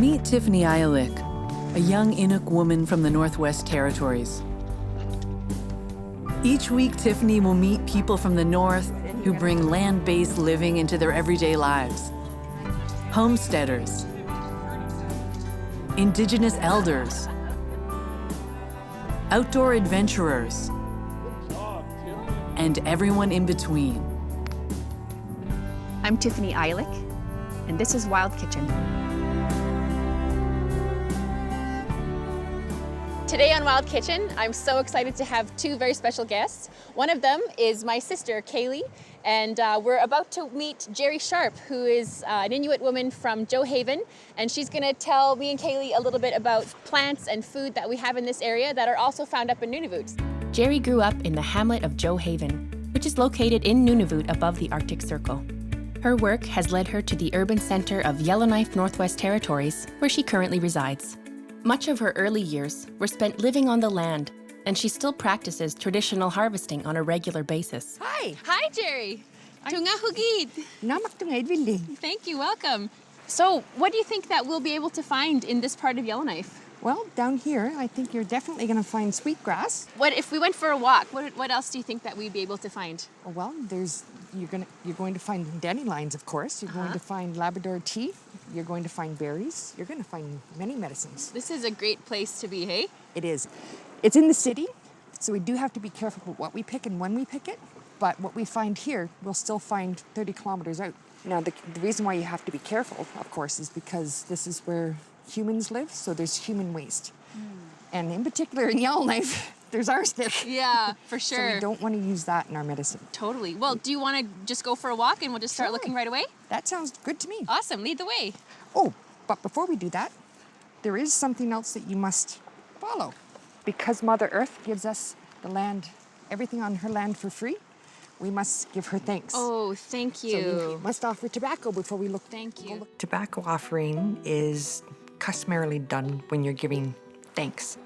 Meet Tiffany and Inuksuk, a young Inuk woman from the Northwest Territories. Each week, Tiffany will meet people from the North who bring land-based living into their everyday lives. Homesteaders, Indigenous elders, outdoor adventurers, and everyone in between. I'm Tiffany and Inuksuk, and this is Wild Kitchen. Today on Wild Kitchen, I'm so excited to have two very special guests. One of them is my sister, Kaylee, and we're about to meet Gerri Sharpe, who is an Inuit woman from Joe Haven, and she's gonna tell me and Kaylee a little bit about plants and food that we have in this area that are also found up in Nunavut. Gerri grew up in the hamlet of Joe Haven, which is located in Nunavut above the Arctic Circle. Her work has led her to the urban center of Yellowknife, Northwest Territories, where she currently resides. Much of her early years were spent living on the land, and she still practices traditional harvesting on a regular basis. Hi. Hi, Gerri. Tunga hugid. Namak tungay building. Thank you, welcome. So, what do you think that we'll be able to find in this part of Yellowknife? Well, down here, I think you're definitely going to find sweetgrass. What if we went for a walk? What else do you think that we'd be able to find? Well, you're going to find dandelions, of course. You're going to find Labrador tea. You're going to find berries. You're going to find many medicines. This is a great place to be, hey? It is. It's in the city, so we do have to be careful about what we pick and when we pick it. But what we find here, we'll still find 30 kilometers out. Now, the reason why you have to be careful, of course, is because this is where humans live, so there's human waste. And in particular in Yellowknife, there's arsenic. Yeah, for sure. So we don't want to use that in our medicine. Totally. Well, do you want to just go for a walk and we'll just start looking right away? That sounds good to me. Awesome, lead the way. Oh, but before we do that, there is something else that you must follow. Because Mother Earth gives us the land, everything on her land for free, we must give her thanks. Oh, thank you. So we must offer tobacco before we look. Thank you. Tobacco offering is customarily done when you're giving thanks.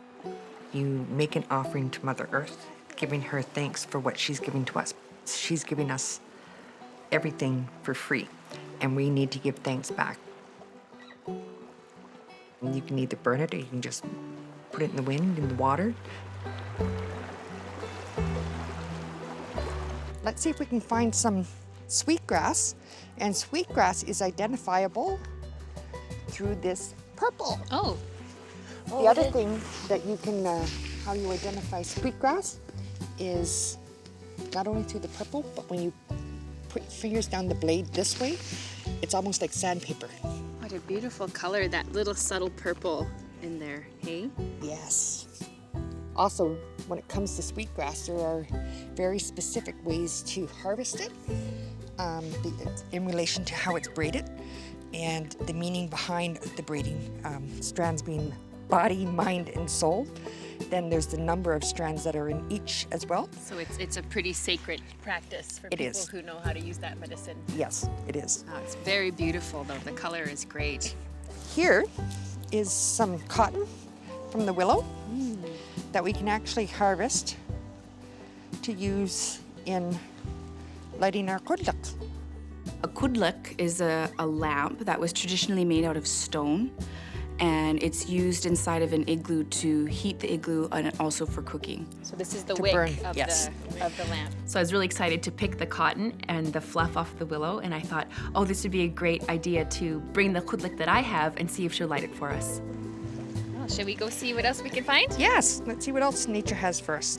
You make an offering to Mother Earth, giving her thanks for what she's giving to us. She's giving us everything for free, and we need to give thanks back. And you can either burn it or you can just put it in the wind, in the water. Let's see if we can find some sweetgrass. And sweetgrass is identifiable through this purple. Oh. The other thing that you can, how you identify sweetgrass is not only through the purple, but when you put your fingers down the blade this way, it's almost like sandpaper. What a beautiful color, that little subtle purple in there, hey? Yes. Also, when it comes to sweetgrass, there are very specific ways to harvest it in relation to how it's braided and the meaning behind the braiding, strands being body, mind, and soul. Then there's the number of strands that are in each as well. So it's a pretty sacred practice for people who know how to use that medicine. Yes, it is. Oh, it's very beautiful though, the color is great. Here is some cotton from the willow that we can actually harvest to use in lighting our kudlak. A kudlak is a lamp that was traditionally made out of stone, and it's used inside of an igloo to heat the igloo and also for cooking. So this is the To wick burn, of, yes. of the lamp. So I was really excited to pick the cotton and the fluff off the willow, and I thought, oh, this would be a great idea to bring the kudlak that I have and see if she'll light it for us. Well, should we go see what else we can find? Yes, let's see what else nature has for us.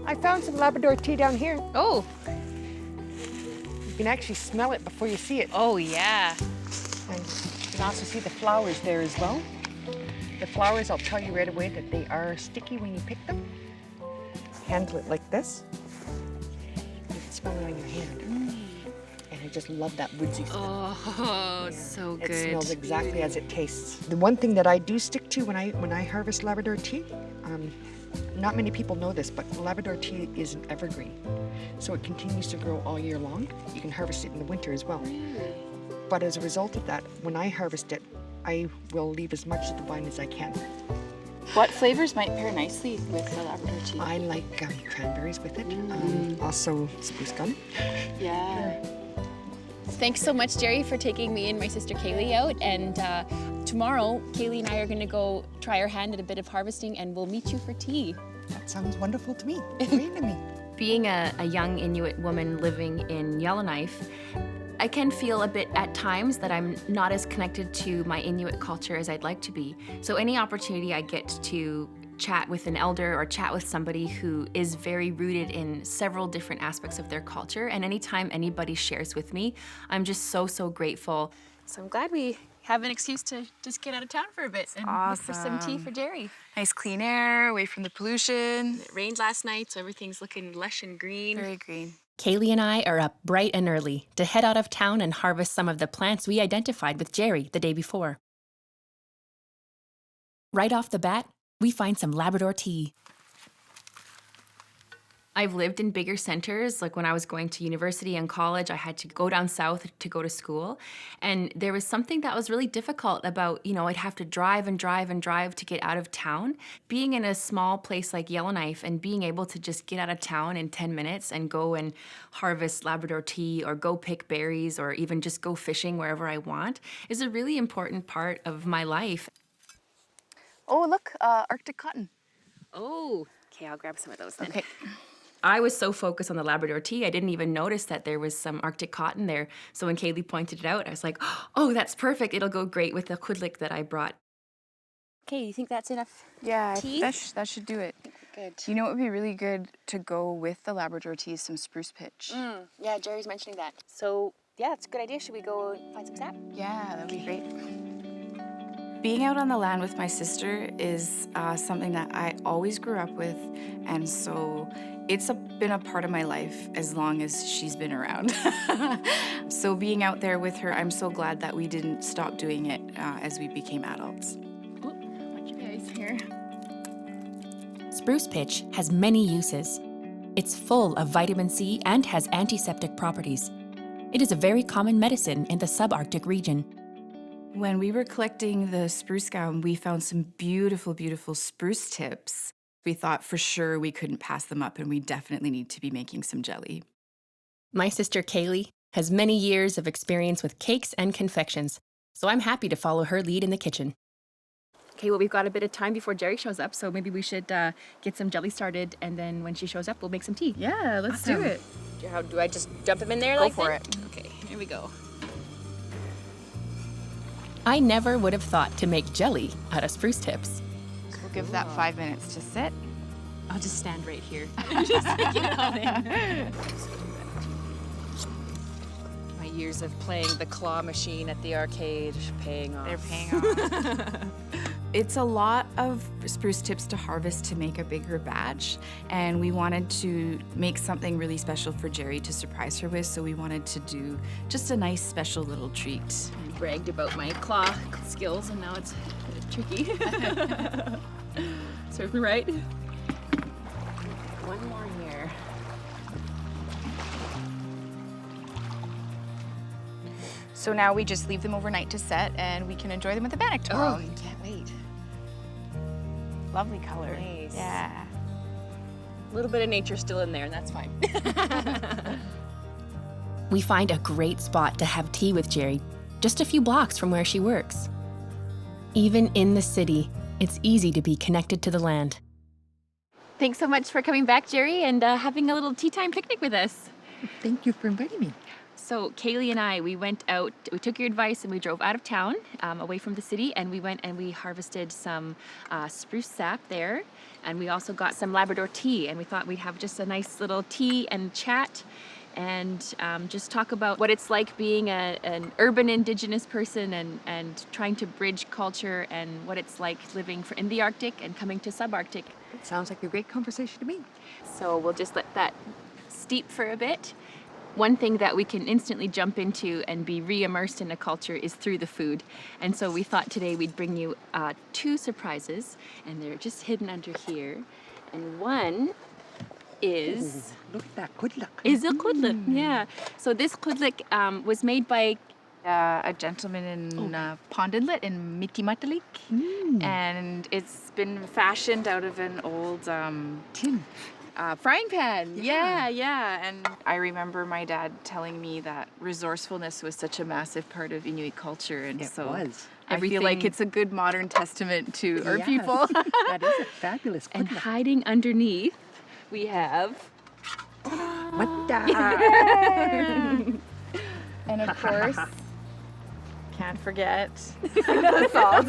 I found some Labrador tea down here. Oh. You can actually smell it before you see it. Oh, yeah. And you can also see the flowers there as well. The flowers, I'll tell you right away that they are sticky when you pick them. Handle it like this. You can smell it on your hand. And I just love that woodsy smell. Oh, so good. It smells exactly as it tastes. The one thing that I do stick to when I harvest Labrador tea, not many people know this, but Labrador tea is an evergreen. So it continues to grow all year long. You can harvest it in the winter as well. But as a result of that, when I harvest it, I will leave as much of the vine as I can. What flavors might pair nicely with the Labrador tea? I like cranberries with it. Also spruce gum. Yeah. Thanks so much, Jeri, for taking me and my sister Kaylee out. And tomorrow, Kaylee and I are going to go try our hand at a bit of harvesting, and we'll meet you for tea. That sounds wonderful to me. Great to me. Being a young Inuit woman living in Yellowknife, I can feel a bit at times that I'm not as connected to my Inuit culture as I'd like to be. So any opportunity I get to chat with an elder or chat with somebody who is very rooted in several different aspects of their culture, and anytime anybody shares with me, I'm just so grateful. So I'm glad we have an excuse to just get out of town for a bit and look for some tea for Jeri. Nice clean air, away from the pollution. It rained last night, so everything's looking lush and green. Very green. Kaylee and I are up bright and early to head out of town and harvest some of the plants we identified with Jeri the day before. Right off the bat, we find some Labrador tea. I've lived in bigger centers, like when I was going to university and college, I had to go down south to go to school. And there was something that was really difficult about, I'd have to drive to get out of town. Being in a small place like Yellowknife and being able to just get out of town in 10 minutes and go and harvest Labrador tea or go pick berries or even just go fishing wherever I want is a really important part of my life. Oh, look, Arctic cotton. Oh, okay, I'll grab some of those then. Okay. I was so focused on the Labrador tea, I didn't even notice that there was some Arctic cotton there. So when Kaylee pointed it out, I was like, oh, that's perfect. It'll go great with the Kudlik that I brought. Okay, you think that's enough? Yeah, Tea? that should do it. Good. You know what would be really good to go with the Labrador tea is some spruce pitch. Yeah, Jeri's mentioning that. So, yeah, it's a good idea. Should we go and find some sap? Yeah, that'd be great. Being out on the land with my sister is something that I always grew up with, and so it's been a part of my life as long as she's been around. So being out there with her, I'm so glad that we didn't stop doing it as we became adults. Ooh, watch your berries here. Spruce pitch has many uses. It's full of vitamin C and has antiseptic properties. It is a very common medicine in the subarctic region. When we were collecting the spruce gum, we found some beautiful, beautiful spruce tips. We thought for sure we couldn't pass them up, and we definitely need to be making some jelly. My sister Kaylee has many years of experience with cakes and confections, so I'm happy to follow her lead in the kitchen. Okay, well, we've got a bit of time before Jeri shows up, so maybe we should get some jelly started, and then when she shows up, we'll make some tea. Yeah, let's do it. How do I just dump him in there Go like for that? it. Okay, here we go. I never would have thought to make jelly out of spruce tips. We'll give that 5 minutes to sit. I'll just stand right here. Just get it all in. My years of playing the claw machine at the arcade paying off. They're paying off. It's a lot of spruce tips to harvest to make a bigger batch, and we wanted to make something really special for Jeri to surprise her with, so we wanted to do just a nice special little treat. I bragged about my claw skills, and now it's a bit tricky. Serve me right. One more here. So now we just leave them overnight to set, and we can enjoy them with the Bannock tomorrow. Oh, you can't wait. Lovely color. Nice. Yeah. A little bit of nature still in there, and that's fine. We find a great spot to have tea with Jeri, just a few blocks from where she works. Even in the city, it's easy to be connected to the land. Thanks so much for coming back, Jeri, and having a little tea time picnic with us. Thank you for inviting me. So Kaylee and I, we went out, we took your advice and we drove out of town, away from the city, and we went and we harvested some spruce sap there. And we also got some Labrador tea, and we thought we'd have just a nice little tea and chat and just talk about what it's like being an urban Indigenous person and trying to bridge culture and what it's like living in the Arctic and coming to subarctic. It sounds like a great conversation to me. So we'll just let that steep for a bit. One thing that we can instantly jump into and be re-immersed in a culture is through the food. And so we thought today we'd bring you 2 surprises, and they're just hidden under here. And one is... Look at that kudlik. Is a kudlik, yeah. So this kudlik was made by... A gentleman in Pond Inlet in Mikimatalik. And it's been fashioned out of an old Tin. Frying pan. Yeah. And I remember my dad telling me that resourcefulness was such a massive part of Inuit culture. And It so was. I feel like it's a good modern testament to our people. That is a fabulous And putla. hiding underneath, we have Mata. And of course, can't forget the salt.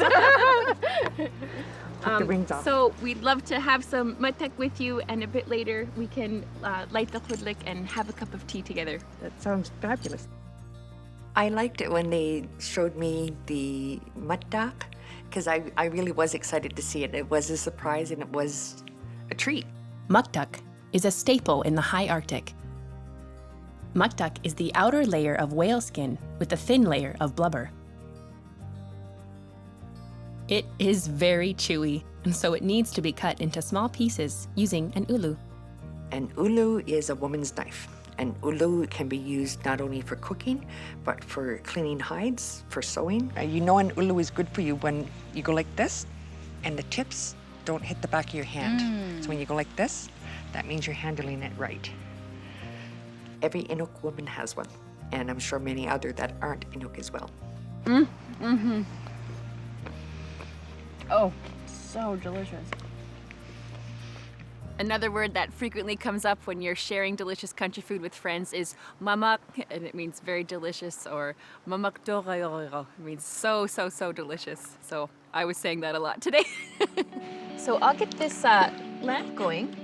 Took the rings off. So we'd love to have some matek with you, and a bit later we can light the khudlik and have a cup of tea together. That sounds fabulous. I liked it when they showed me the mutdak because I really was excited to see it. It was a surprise and it was a treat. Muktuk is a staple in the high Arctic. Muktuk is the outer layer of whale skin with a thin layer of blubber. It is very chewy, and so it needs to be cut into small pieces using an ulu. An ulu is a woman's knife. An ulu can be used not only for cooking, but for cleaning hides, for sewing. You know an ulu is good for you when you go like this, and the tips don't hit the back of your hand. So when you go like this, that means you're handling it right. Every Inuk woman has one, and I'm sure many other that aren't Inuk as well. Oh, so delicious. Another word that frequently comes up when you're sharing delicious country food with friends is mamak, and it means very delicious, or mamak dorayororo. It means so delicious. So I was saying that a lot today. So I'll get this lamp going.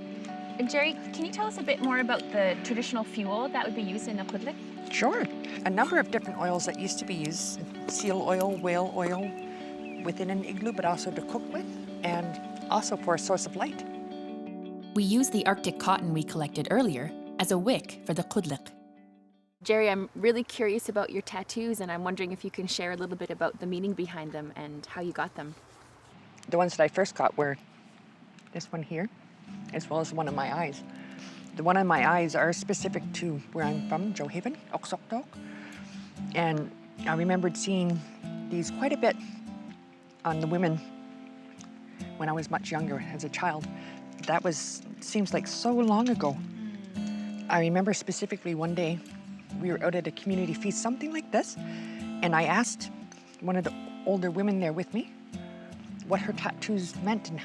And Jeri, can you tell us a bit more about the traditional fuel that would be used in a khudlik? Sure. A number of different oils that used to be used. Seal oil, whale oil, within an igloo, but also to cook with, and also for a source of light. We use the Arctic cotton we collected earlier as a wick for the khudlik. Jeri, I'm really curious about your tattoos, and I'm wondering if you can share a little bit about the meaning behind them and how you got them. The ones that I first got were this one here, as well as one on my eyes. The one on my eyes are specific to where I'm from, Johaven, Inuksuk. And I remembered seeing these quite a bit on the women when I was much younger as a child. That seems like so long ago. I remember specifically one day we were out at a community feast, something like this, and I asked one of the older women there with me what her tattoos meant and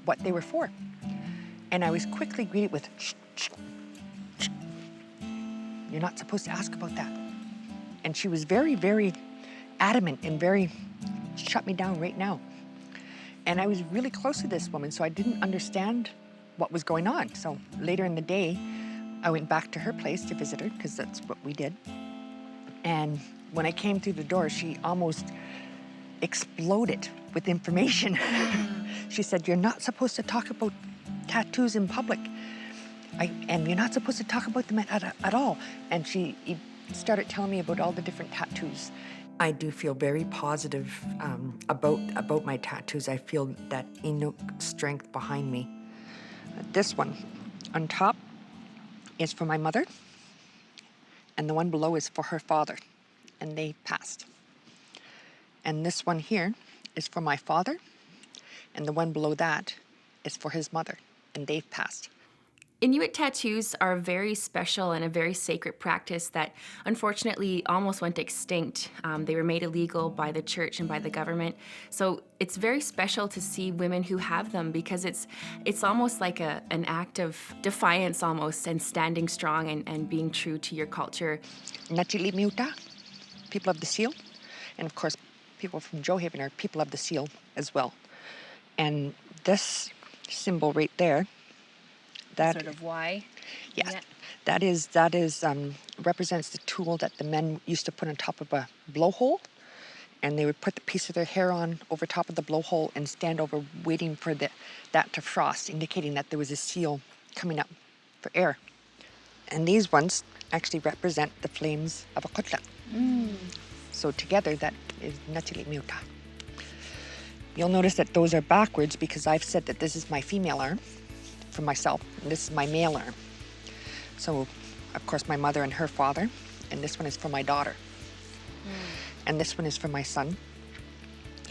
what they were for. And I was quickly greeted with, shh, shh, shh. You're not supposed to ask about that. And she was very, very adamant and very, shut me down right now. And I was really close to this woman, so I didn't understand what was going on. So later in the day, I went back to her place to visit her, because that's what we did. And when I came through the door, she almost exploded with information. She said, you're not supposed to talk about tattoos in public. And you're not supposed to talk about them at all. And she started telling me about all the different tattoos. I do feel very positive about my tattoos. I feel that Inuk strength behind me. This one on top is for my mother, and the one below is for her father, and they passed. And this one here is for my father, and the one below that is for his mother, and they've passed. Inuit tattoos are very special and a very sacred practice that unfortunately almost went extinct. They were made illegal by the church and by the government. So it's very special to see women who have them, because it's almost like an act of defiance almost, and standing strong and being true to your culture. Natili Miuta, people of the seal, and of course people from Johaven are people of the seal as well. And this symbol right there, that Sort of why? yes, Yeah. that is represents the tool that the men used to put on top of a blowhole, and they would put the piece of their hair on over top of the blowhole and stand over waiting for that to frost, indicating that there was a seal coming up for air. And these ones actually represent the flames of a kutla. So together that is Natili Miuta. You'll notice that those are backwards because I've said that this is my female arm for myself, and this is my male arm. So, of course, my mother and her father, and this one is for my daughter. And this one is for my son.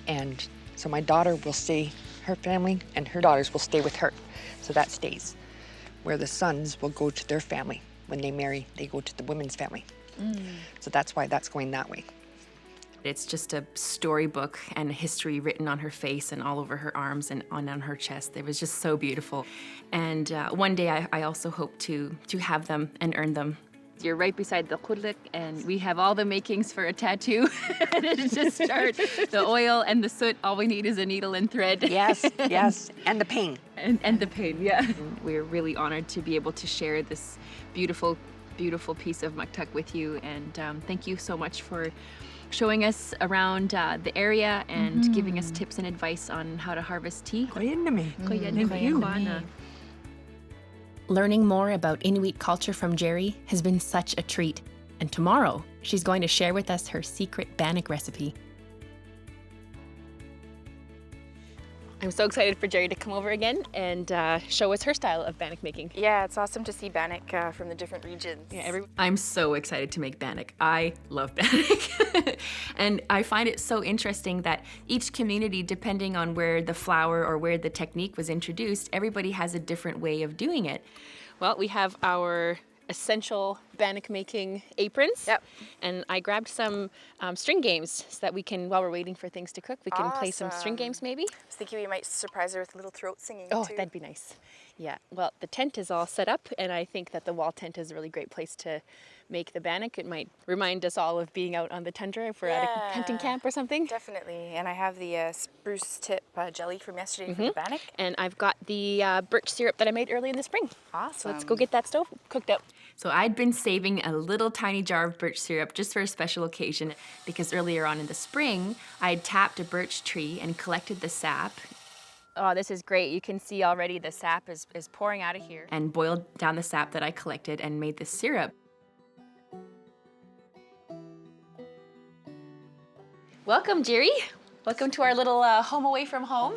And so my daughter will stay, her family and her daughters will stay with her. So that stays. where the sons will go to their family. When they marry, they go to the women's family. So that's why that's going that way. It's just a storybook and history written on her face and all over her arms and on her chest. It was just so beautiful. And one day I also hope to have them and earn them. You're right beside the khurlik, and we have all the makings for a tattoo. And it's just start the oil and the soot. All we need is a needle and thread. Yes, yes, and the pain. And the pain, yeah. We're really honored to be able to share this beautiful, beautiful piece of maktak with you. And thank you so much for showing us around the area and giving us tips and advice on how to harvest tea. Learning more about Inuit culture from Jeri has been such a treat. And tomorrow, she's going to share with us her secret Bannock recipe. I'm so excited for Jeri to come over again and show us her style of Bannock making. Yeah, it's awesome to see Bannock from the different regions. Yeah, I'm so excited to make Bannock. I love Bannock. And I find it so interesting that each community, depending on where the flour or where the technique was introduced, everybody has a different way of doing it. Well, we have our essential Bannock making aprons. Yep. And I grabbed some string games so that we can, while we're waiting for things to cook, we can play some string games maybe. I was thinking we might surprise her with a little throat singing Oh, too. that'd be nice. Yeah, well, the tent is all set up, and I think that the wall tent is a really great place to make the Bannock. It might remind us all of being out on the tundra if we're at a hunting camp or something. Definitely. And I have the spruce tip jelly from yesterday for the Bannock. And I've got the birch syrup that I made early in the spring. Awesome. So let's go get that stove cooked up. So I'd been saving a little tiny jar of birch syrup just for a special occasion because earlier on in the spring, I'd tapped a birch tree and collected the sap Oh, this is great. You can see already the sap is pouring out of here. and boiled down the sap that I collected and made this syrup. Welcome, Jeri. Welcome to our little home away from home.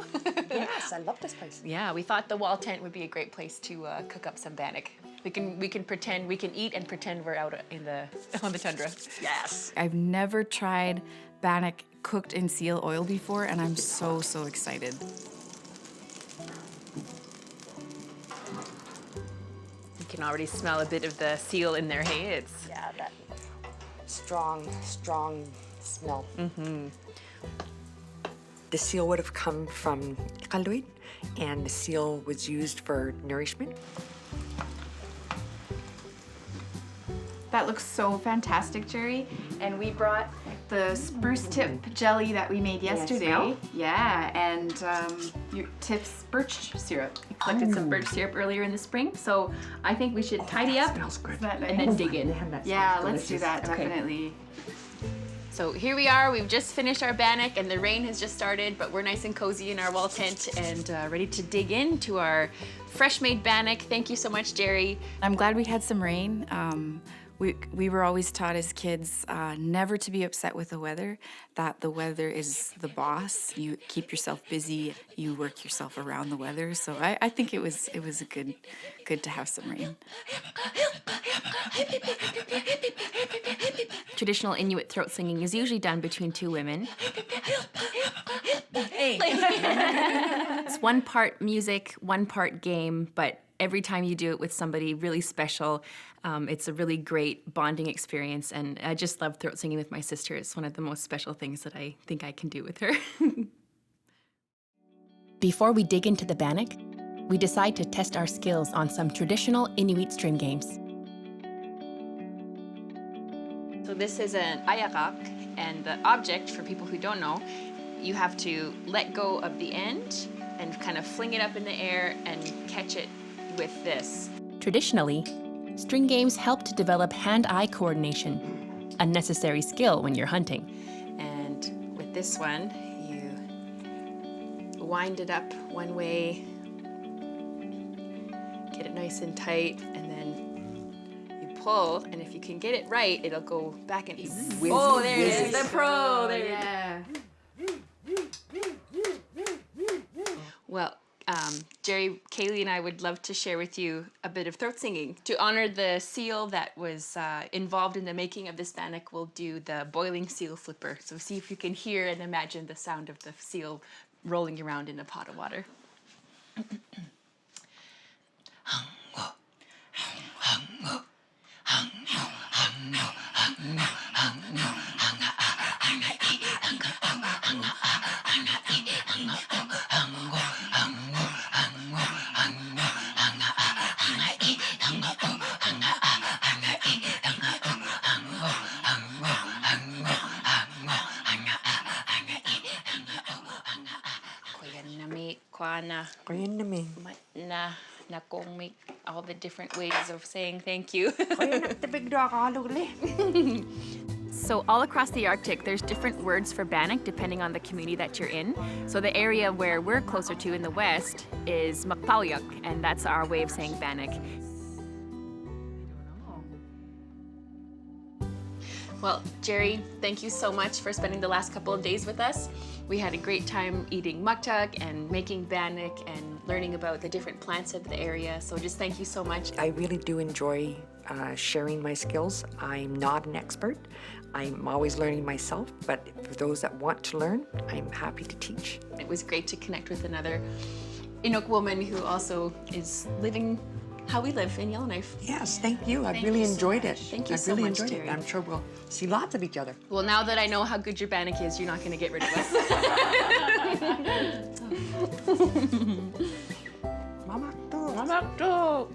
Yes, I love this place. Yeah, we thought the wall tent would be a great place to cook up some Bannock. We can pretend, we can eat and pretend we're out on the tundra. Yes. I've never tried Bannock cooked in seal oil before, and I'm so excited. You can already smell a bit of the seal in there, hey? It's Yeah, that strong smell. Mm-hmm. The seal would have come from Iqaluit, and the seal was used for nourishment. That looks so fantastic, Jeri. And we brought the spruce tip jelly that we made yesterday. smell? Yeah, and your Tiff's birch syrup. We collected some birch syrup earlier in the spring, so I think we should tidy up Smells good. Isn't that and nice? then dig in. Yeah, let's do that, Okay. definitely. So here we are, we've just finished our Bannock and the rain has just started, but we're nice and cozy in our wall tent and ready to dig into our fresh made Bannock. Thank you so much, Jeri. I'm glad we had some rain. We were always taught as kids never to be upset with the weather, that the weather is the boss. You keep yourself busy, you work yourself around the weather. So I think it was a good to have some rain. Traditional Inuit throat singing is usually done between two women. It's one part music, one part game, but every time you do it with somebody really special, it's a really great bonding experience. And I just love throat singing with my sister. It's one of the most special things that I think I can do with her. Before we dig into the Bannock, we decide to test our skills on some traditional Inuit string games. So this is an ayakak, and the object, for people who don't know, you have to let go of the end and kind of fling it up in the air and catch it with this. Traditionally, string games help to develop hand-eye coordination, a necessary skill when you're hunting. And with this one, you wind it up one way, get it nice and tight, and then you pull, and if you can get it right, it'll go back and oh, there it is, the pro, there it is. Well, Jeri, Kaylee, and I would love to share with you a bit of throat singing. To honor the seal that was involved in the making of this Bannock, we'll do the boiling seal flipper. So see if you can hear and imagine the sound of the seal rolling around in a pot of water. na Koyan namin. na kung make all the different ways of saying thank you. Koyan nagtabigdo ako haluli. So all across the Arctic, there's different words for Bannock depending on the community that you're in. So the area where we're closer to in the west is Makpalyuk, and that's our way of saying Bannock. Well, Jeri, thank you so much for spending the last couple of days with us. We had a great time eating muktuk and making bannock and learning about the different plants of the area. So just thank you so much. I really do enjoy sharing my skills. I'm not an expert. I'm always learning myself, but for those that want to learn, I'm happy to teach. It was great to connect with another Inuk woman who also is living how we live in Yellowknife. Yes, thank you. I Thank really you so enjoyed much. it. Thank you I so really much, enjoyed Jeri. it. I'm sure we'll see lots of each other. Well, now that I know how good your bannock is, you're not going to get rid of us. Mamakto.